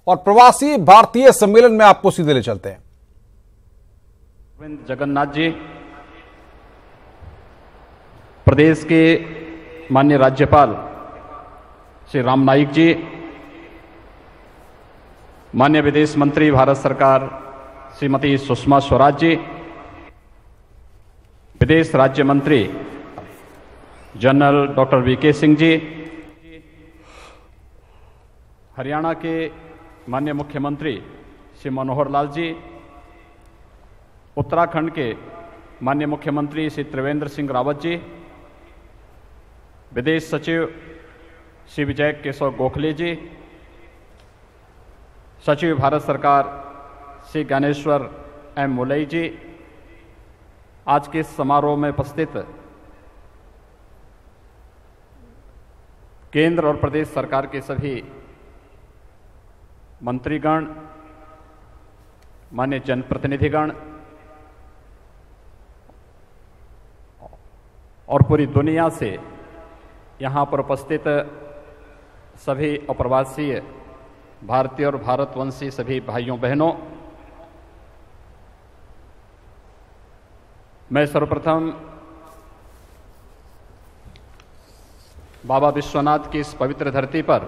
और प्रवासी भारतीय सम्मेलन में आपको सीधे ले चलते हैं। जगन्नाथ जी, प्रदेश के माननीय राज्यपाल श्री राम नाईक जी, माननीय विदेश मंत्री भारत सरकार श्रीमती सुषमा स्वराज जी, विदेश राज्य मंत्री general doctor VK Singh ji, Haryana के माननीय मुख्यमंत्री श्री मनोहर लाल जी, उत्तराखंड के माननीय मुख्यमंत्री श्री त्रिवेंद्र सिंह रावत जी, विदेश सचिव श्री विजय केशव गोखले जी, सचिव भारत सरकार श्री ज्ञानेश्वर एम मुलई जी, आज के इस समारोह में उपस्थित केंद्र और प्रदेश सरकार के सभी मंत्रीगण, माननीय जनप्रतिनिधिगण और पूरी दुनिया से यहाँ पर उपस्थित सभी अप्रवासी भारतीय और भारतवंशी सभी भाइयों बहनों, मैं सर्वप्रथम बाबा विश्वनाथ की इस पवित्र धरती पर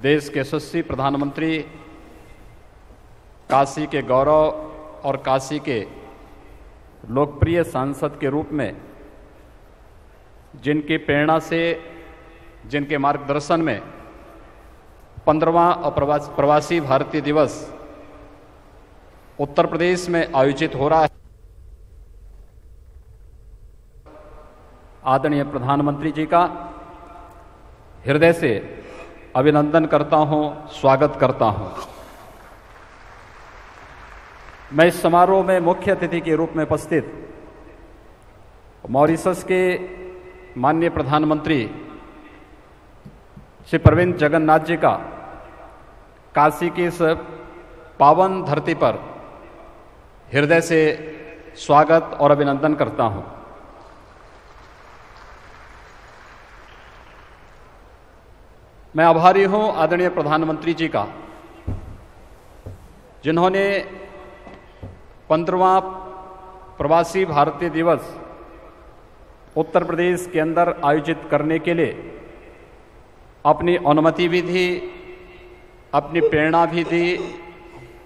देश के यशस्वी प्रधानमंत्री, काशी के गौरव और काशी के लोकप्रिय सांसद के रूप में, जिनकी प्रेरणा से, जिनके मार्गदर्शन में 15वां प्रवासी भारतीय दिवस उत्तर प्रदेश में आयोजित हो रहा है। आदरणीय प्रधानमंत्री जी का हृदय से अभिनंदन करता हूं, स्वागत करता हूं। मैं इस समारोह में मुख्य अतिथि के रूप में उपस्थित मॉरिशस के माननीय प्रधानमंत्री श्री प्रविंद जगन्नाथ जी का काशी की इस पावन धरती पर हृदय से स्वागत और अभिनंदन करता हूं। मैं आभारी हूं आदरणीय प्रधानमंत्री जी का, जिन्होंने 15वां प्रवासी भारतीय दिवस उत्तर प्रदेश के अंदर आयोजित करने के लिए अपनी अनुमति भी दी, अपनी प्रेरणा भी दी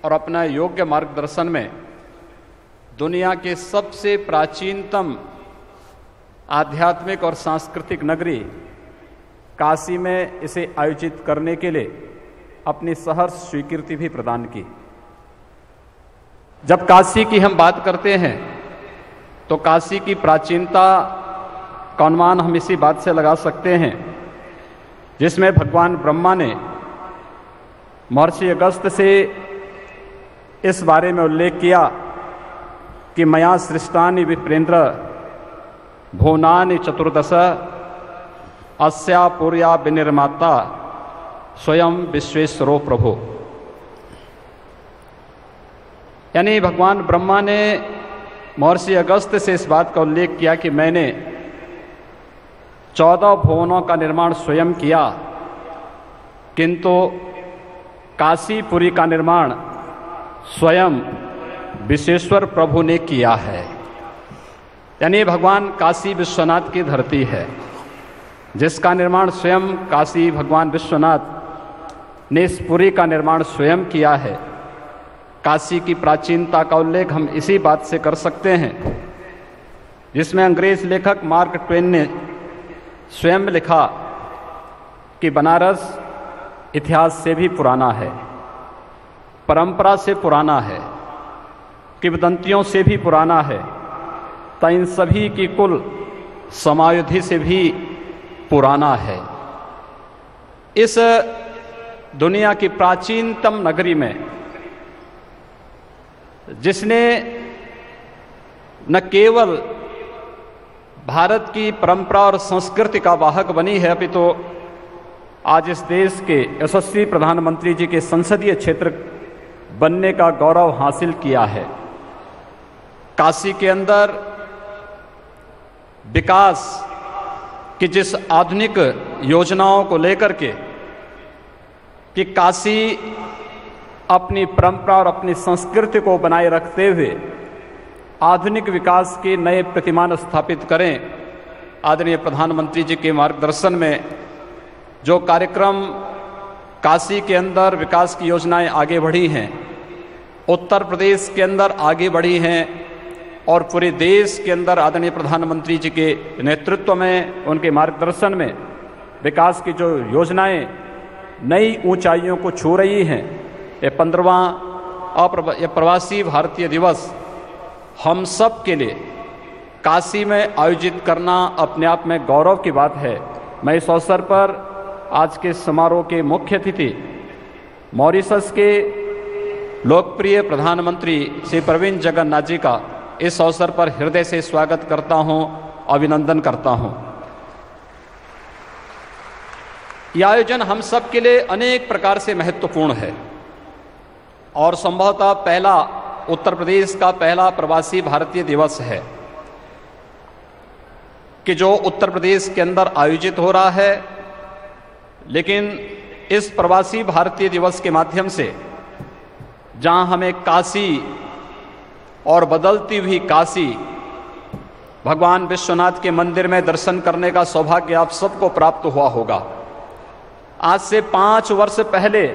और अपना योग्य मार्गदर्शन में दुनिया के सबसे प्राचीनतम आध्यात्मिक और सांस्कृतिक नगरी काशी में इसे आयोजित करने के लिए अपनी सहर्ष स्वीकृति भी प्रदान की। जब काशी की हम बात करते हैं तो काशी की प्राचीनता का अनुमान हम इसी बात से लगा सकते हैं, जिसमें भगवान ब्रह्मा ने महर्षि अगस्त्य से इस बारे में उल्लेख किया कि मया सृष्टानि विप्रेन्द्र भुवनानि चतुर्दश अस्या पुर्या विनिर्माता स्वयं विश्वेश्वरो प्रभु। यानी भगवान ब्रह्मा ने महर्षि अगस्त्य से इस बात का उल्लेख किया कि मैंने 14 भुवनों का निर्माण स्वयं किया, किंतु काशीपुरी का निर्माण स्वयं विश्वेश्वर प्रभु ने किया है। यानी भगवान काशी विश्वनाथ की धरती है, जिसका निर्माण स्वयं काशी भगवान विश्वनाथ ने इस पुरी का निर्माण स्वयं किया है। काशी की प्राचीनता का उल्लेख हम इसी बात से कर सकते हैं, जिसमें अंग्रेज लेखक मार्क ट्वेन ने स्वयं लिखा कि बनारस इतिहास से भी पुराना है, परंपरा से पुराना है, किंवदंतियों से भी पुराना है, तो इन सभी की कुल समायुधि से भी पुराना है। इस दुनिया की प्राचीनतम नगरी में, जिसने न केवल भारत की परंपरा और संस्कृति का वाहक बनी है, अपितु तो आज इस देश के यशस्वी प्रधानमंत्री जी के संसदीय क्षेत्र बनने का गौरव हासिल किया है। काशी के अंदर विकास की जिस आधुनिक योजनाओं को लेकर के कि काशी अपनी परंपरा और अपनी संस्कृति को बनाए रखते हुए आधुनिक विकास के नए प्रतिमान स्थापित करें। आदरणीय प्रधानमंत्री जी के मार्गदर्शन में जो कार्यक्रम काशी के अंदर विकास की योजनाएं आगे बढ़ी हैं, उत्तर प्रदेश के अंदर आगे बढ़ी हैं और पूरे देश के अंदर आदरणीय प्रधानमंत्री जी के नेतृत्व में, उनके मार्गदर्शन में विकास की जो योजनाएं नई ऊंचाइयों को छू रही हैं, ये 15वां प्रवासी भारतीय दिवस हम सब के लिए काशी में आयोजित करना अपने आप में गौरव की बात है। मैं इस अवसर पर आज के समारोह के मुख्य अतिथि मॉरिशस के लोकप्रिय प्रधानमंत्री श्री प्रविंद जगन्नाथ जी का इस अवसर पर हृदय से स्वागत करता हूं, अभिनंदन करता हूं। यह आयोजन हम सब के लिए अनेक प्रकार से महत्वपूर्ण है और संभवतः पहला उत्तर प्रदेश का पहला प्रवासी भारतीय दिवस है कि जो उत्तर प्रदेश के अंदर आयोजित हो रहा है। लेकिन इस प्रवासी भारतीय दिवस के माध्यम से जहां हमें काशी और बदलती हुई काशी भगवान विश्वनाथ के मंदिर में दर्शन करने का सौभाग्य आप सबको प्राप्त हुआ होगा। आज से 5 वर्ष पहले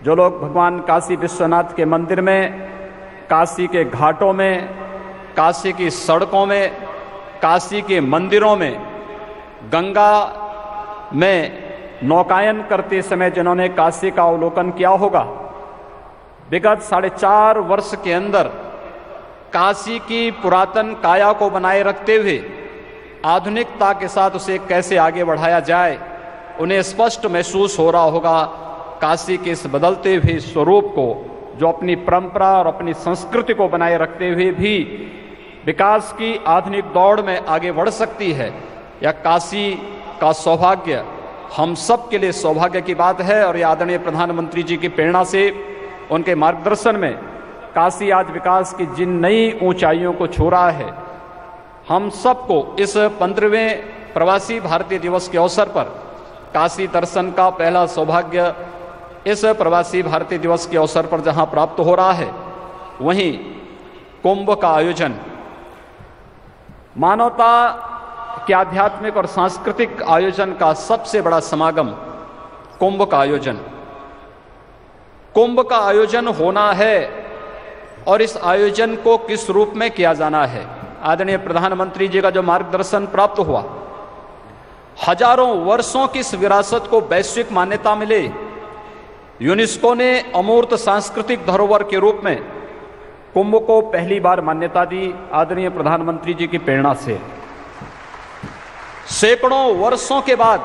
जो लोग भगवान काशी विश्वनाथ के मंदिर में, काशी के घाटों में, काशी की सड़कों में, काशी के मंदिरों में, गंगा में नौकायन करते समय जिन्होंने काशी का अवलोकन किया होगा, विगत 4.5 वर्ष के अंदर काशी की पुरातन काया को बनाए रखते हुए आधुनिकता के साथ उसे कैसे आगे बढ़ाया जाए, उन्हें स्पष्ट महसूस हो रहा होगा काशी के इस बदलते हुए स्वरूप को, जो अपनी परंपरा और अपनी संस्कृति को बनाए रखते हुए भी विकास की आधुनिक दौड़ में आगे बढ़ सकती है। यह काशी का सौभाग्य हम सब के लिए सौभाग्य की बात है और यह आदरणीय प्रधानमंत्री जी की प्रेरणा से, उनके मार्गदर्शन में काशी आज विकास की जिन नई ऊंचाइयों को छू रहा है, हम सबको इस 15वें प्रवासी भारतीय दिवस के अवसर पर काशी दर्शन का पहला सौभाग्य इस प्रवासी भारतीय दिवस के अवसर पर जहां प्राप्त हो रहा है, वहीं कुंभ का आयोजन मानवता के आध्यात्मिक और सांस्कृतिक आयोजन का सबसे बड़ा समागम कुंभ का आयोजन। कुंभ का आयोजन होना है और इस आयोजन को किस रूप में किया जाना है, आदरणीय प्रधानमंत्री जी का जो मार्गदर्शन प्राप्त हुआ, हजारों वर्षों की इस विरासत को वैश्विक मान्यता मिले। यूनेस्को ने अमूर्त सांस्कृतिक धरोहर के रूप में कुंभ को पहली बार मान्यता दी आदरणीय प्रधानमंत्री जी की प्रेरणा से। सैकड़ों वर्षों के बाद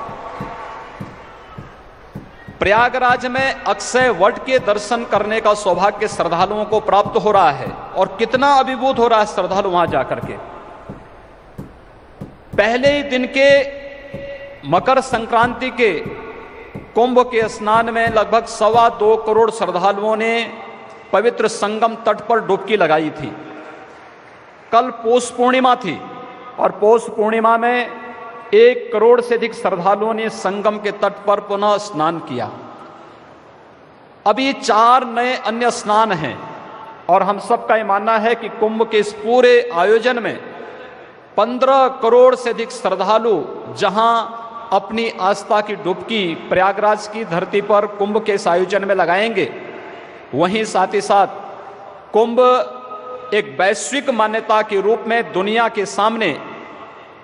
प्रयागराज में अक्षय वट के दर्शन करने का सौभाग्य श्रद्धालुओं को प्राप्त हो रहा है और कितना अभिभूत हो रहा है श्रद्धालु वहां जाकर के। पहले ही दिन के मकर संक्रांति के कुंभ के स्नान में लगभग 2.25 करोड़ श्रद्धालुओं ने पवित्र संगम तट पर डुबकी लगाई थी। कल पौष पूर्णिमा थी और पौष पूर्णिमा में 1 करोड़ से अधिक श्रद्धालुओं ने संगम के तट पर पुनः स्नान किया। अभी 4 नए अन्य स्नान हैं और हम सबका ये मानना है कि कुंभ के इस पूरे आयोजन में 15 करोड़ से अधिक श्रद्धालु जहां अपनी आस्था की डुबकी प्रयागराज की धरती पर कुंभ के इस आयोजन में लगाएंगे, वहीं साथ ही साथ कुंभ एक वैश्विक मान्यता के रूप में दुनिया के सामने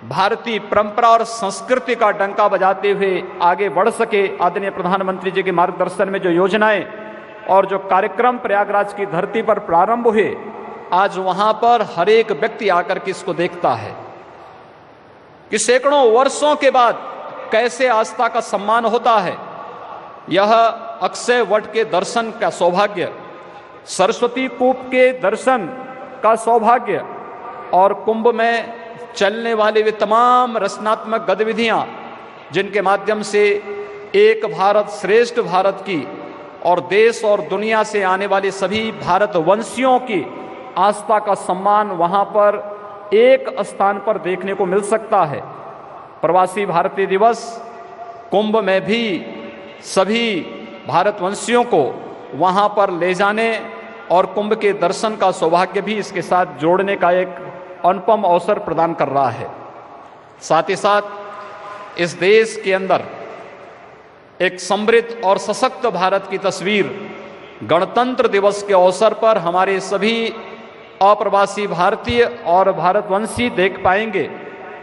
भारतीय परंपरा और संस्कृति का डंका बजाते हुए आगे बढ़ सके। आदरणीय प्रधानमंत्री जी के मार्गदर्शन में जो योजनाएं और जो कार्यक्रम प्रयागराज की धरती पर प्रारंभ हुए, आज वहां पर हर एक व्यक्ति आकर के इसको देखता है कि सैकड़ों वर्षों के बाद कैसे आस्था का सम्मान होता है। यह अक्षय वट के दर्शन का सौभाग्य, सरस्वती कूप के दर्शन का सौभाग्य और कुंभ में चलने वाली वे तमाम रचनात्मक गतिविधियां जिनके माध्यम से एक भारत श्रेष्ठ भारत की और देश और दुनिया से आने वाले सभी भारतवंशियों की आस्था का सम्मान वहां पर एक स्थान पर देखने को मिल सकता है। प्रवासी भारतीय दिवस कुंभ में भी सभी भारतवंशियों को वहाँ पर ले जाने और कुंभ के दर्शन का सौभाग्य भी इसके साथ जोड़ने का एक अनुपम अवसर प्रदान कर रहा है। साथ ही साथ इस देश के अंदर एक समृद्ध और सशक्त भारत की तस्वीर गणतंत्र दिवस के अवसर पर हमारे सभी अप्रवासी भारतीय और भारतवंशी देख पाएंगे।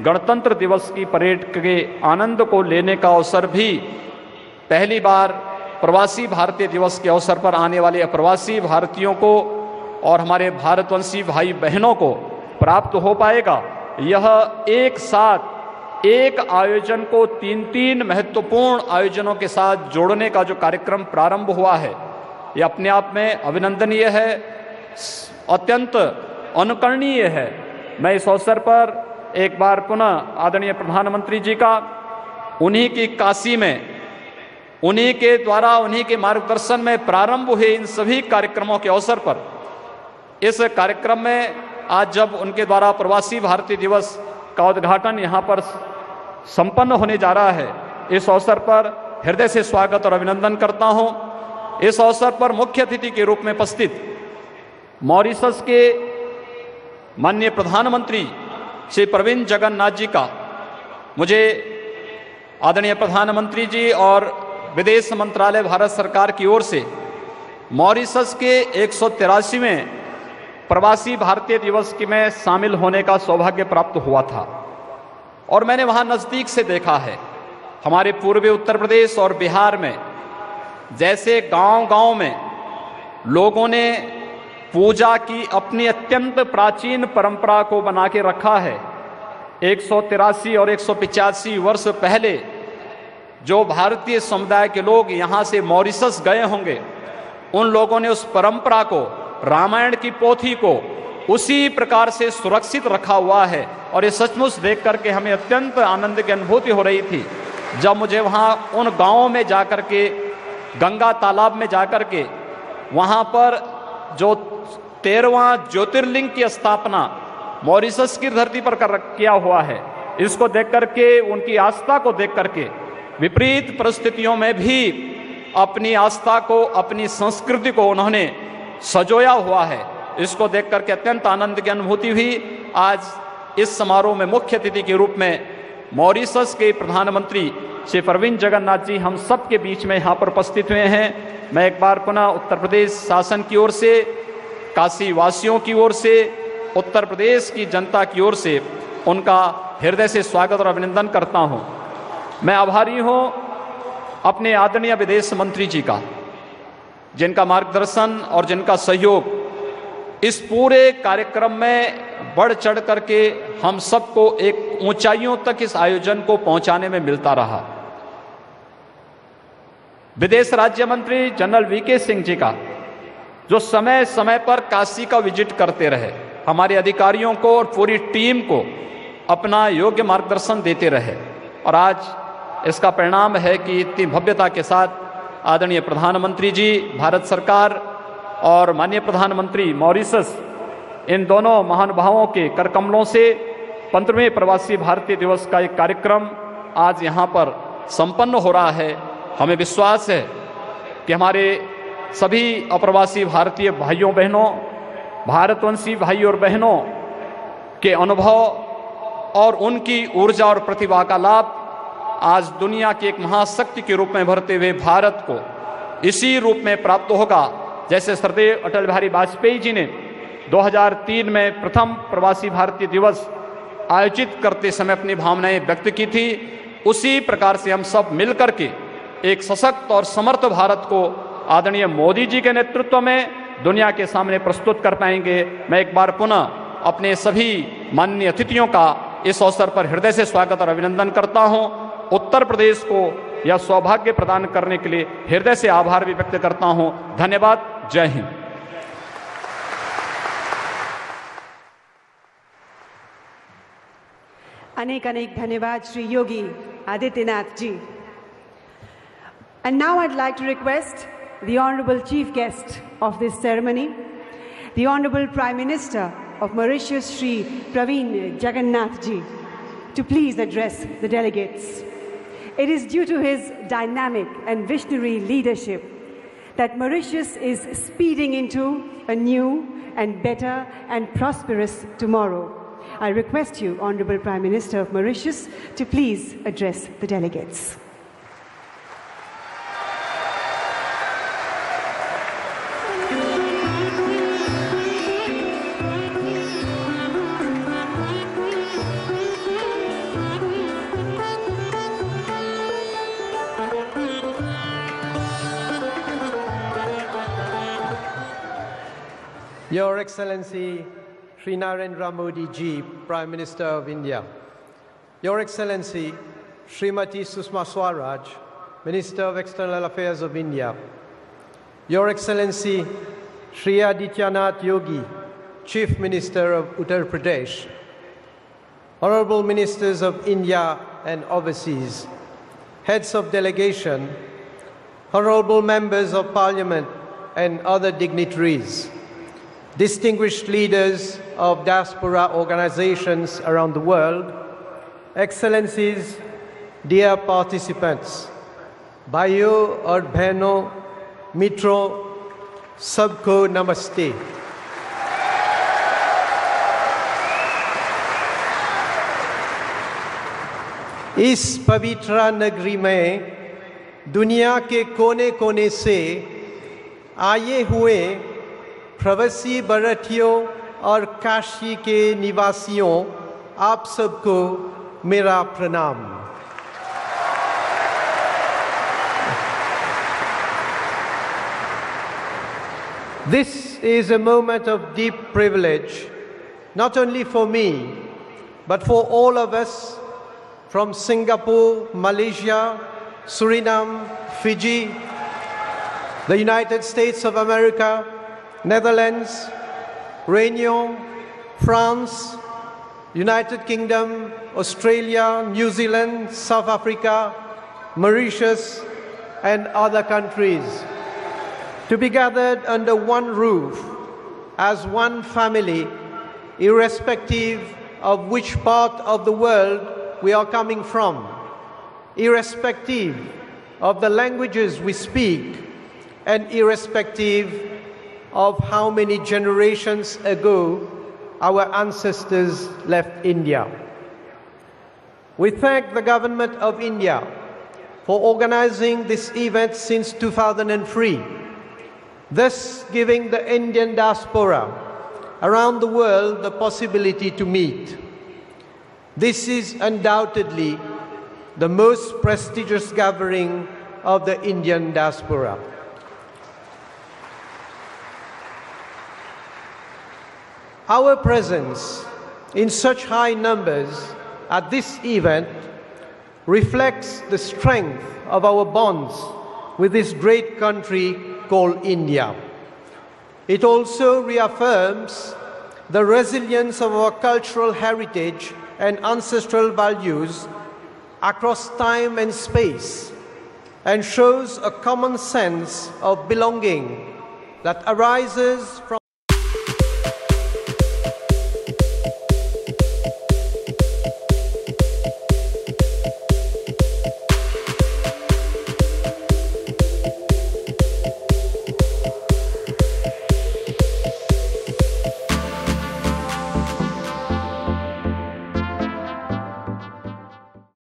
गणतंत्र दिवस की परेड के आनंद को लेने का अवसर भी पहली बार प्रवासी भारतीय दिवस के अवसर पर आने वाले अप्रवासी भारतीयों को और हमारे भारतवंशी भाई बहनों को प्राप्त हो पाएगा। यह एक साथ एक आयोजन को तीन महत्वपूर्ण आयोजनों के साथ जोड़ने का जो कार्यक्रम प्रारंभ हुआ है, यह अपने आप में अभिनंदनीय है, अत्यंत अनुकरणीय है। मैं इस अवसर पर एक बार पुनः आदरणीय प्रधानमंत्री जी का उन्हीं की काशी में, उन्हीं के द्वारा, उन्हीं के मार्गदर्शन में प्रारंभ हुए इन सभी कार्यक्रमों के अवसर पर, इस कार्यक्रम में आज जब उनके द्वारा प्रवासी भारतीय दिवस का उद्घाटन यहाँ पर संपन्न होने जा रहा है, इस अवसर पर हृदय से स्वागत और अभिनंदन करता हूँ। इस अवसर पर मुख्य अतिथि के रूप में उपस्थित मॉरिशस के माननीय प्रधानमंत्री श्री प्रविंद जगन्नाथ जी का मुझे आदरणीय प्रधानमंत्री जी और विदेश मंत्रालय भारत सरकार की ओर से मॉरिशस के 183वें प्रवासी भारतीय दिवस में शामिल होने का सौभाग्य प्राप्त हुआ था और मैंने वहां नजदीक से देखा है। हमारे पूर्वी उत्तर प्रदेश और बिहार में जैसे गांव-गांव में लोगों ने पूजा की अपनी अत्यंत प्राचीन परंपरा को बना के रखा है। 183 और 185 वर्ष पहले जो भारतीय समुदाय के लोग यहाँ से मॉरिशस गए होंगे, उन लोगों ने उस परंपरा को, रामायण की पोथी को उसी प्रकार से सुरक्षित रखा हुआ है और ये सचमुच देख करके हमें अत्यंत आनंद की अनुभूति हो रही थी जब मुझे वहाँ उन गांवों में जाकर के, गंगा तालाब में जाकर के, वहाँ पर जो 13वां ज्योतिर्लिंग की स्थापना मॉरिशस की धरती पर किया हुआ है, इसको देख करके, उनकी आस्था को देख करके, विपरीत परिस्थितियों में भी अपनी आस्था को, अपनी संस्कृति को उन्होंने सजोया हुआ है। इसको देख करके अत्यंत आनंद की अनुभूति हुई। आज इस समारोह में मुख्य अतिथि के रूप में मॉरिशस के प्रधानमंत्री श्री प्रविंद जगन्नाथ जी हम सब के बीच में यहाँ पर उपस्थित हुए हैं। मैं एक बार पुनः उत्तर प्रदेश शासन की ओर से, काशी वासियों की ओर से, उत्तर प्रदेश की जनता की ओर से उनका हृदय से स्वागत और अभिनंदन करता हूँ। मैं आभारी हूँ अपने आदरणीय विदेश मंत्री जी का, जिनका मार्गदर्शन और जिनका सहयोग इस पूरे कार्यक्रम में बढ़ चढ़ करके हम सबको एक ऊंचाइयों तक इस आयोजन को पहुंचाने में मिलता रहा। विदेश राज्य मंत्री जनरल वीके सिंह जी का, जो समय समय पर काशी का विजिट करते रहे, हमारे अधिकारियों को और पूरी टीम को अपना योग्य मार्गदर्शन देते रहे और आज इसका परिणाम है कि इतनी भव्यता के साथ आदरणीय प्रधानमंत्री जी, भारत सरकार और माननीय प्रधानमंत्री मॉरिशस, इन दोनों महानुभावों के करकमलों से 15वें प्रवासी भारतीय दिवस का एक कार्यक्रम आज यहाँ पर संपन्न हो रहा है। हमें विश्वास है कि हमारे सभी अप्रवासी भारतीय भाइयों बहनों, भारतवंशी भाई और बहनों के अनुभव और उनकी ऊर्जा और प्रतिभा का लाभ आज दुनिया की एक महाशक्ति के रूप में भरते हुए भारत को इसी रूप में प्राप्त होगा जैसे श्रद्धेय अटल बिहारी वाजपेयी जी ने 2003 में प्रथम प्रवासी भारतीय दिवस आयोजित करते समय अपनी भावनाएं व्यक्त की थी। उसी प्रकार से हम सब मिलकर के एक सशक्त और समर्थ भारत को आदरणीय मोदी जी के नेतृत्व में दुनिया के सामने प्रस्तुत कर पाएंगे। मैं एक बार पुनः अपने सभी माननीय अतिथियों का इस अवसर पर हृदय से स्वागत और अभिनंदन करता हूं। उत्तर प्रदेश को यह सौभाग्य प्रदान करने के लिए हृदय से आभार भी व्यक्त करता हूं। धन्यवाद। जय हिंद। अनेक अनेक धन्यवाद Shri Yogi Adityanath ji. And now I'd like to request the Honorable Chief Guest of this ceremony, the Honorable Prime Minister of Mauritius, Shri Pravind Jagannath ji, to please address the delegates. It is due to his dynamic and visionary leadership that Mauritius is speeding into a new and better and prosperous tomorrow. I request you, Honorable Prime Minister of Mauritius, to please address the delegates. Your Excellency Shri Narendra Modi Ji, Prime Minister of India. Your Excellency Srimati Sushma Swaraj, Minister of External Affairs of India. Your Excellency Shri Adityanath Yogi, Chief Minister of Uttar Pradesh. Honorable Ministers of India and overseas, heads of delegation, honorable members of Parliament and other dignitaries, distinguished leaders of diaspora organizations around the world, Excellencies, dear participants, Bhaiyo aur Behno, Mitro, sabko namaste. इस पवित्र नगरी में दुनिया के कोने कोने से आए हुए प्रवासी भारतीयों और काशी के निवासियों आप सबको मेरा प्रणाम। This is a moment of deep privilege, not only for me, but for all of us from Singapore, Malaysia, Suriname, Fiji, the United States of America, Netherlands, Réunion, France, United Kingdom, Australia, New Zealand, South Africa, Mauritius, and other countries, to be gathered under one roof as one family, irrespective of which part of the world we are coming from, irrespective of the languages we speak, and irrespective of how many generations ago our ancestors left India. We thank the Government of India for organizing this event since 2003, thus giving the Indian diaspora around the world the possibility to meet. This is undoubtedly the most prestigious gathering of the Indian diaspora. Our presence in such high numbers at this event reflects the strength of our bonds with this great country called India. It also reaffirms the resilience of our cultural heritage and ancestral values across time and space, and shows a common sense of belonging that arises from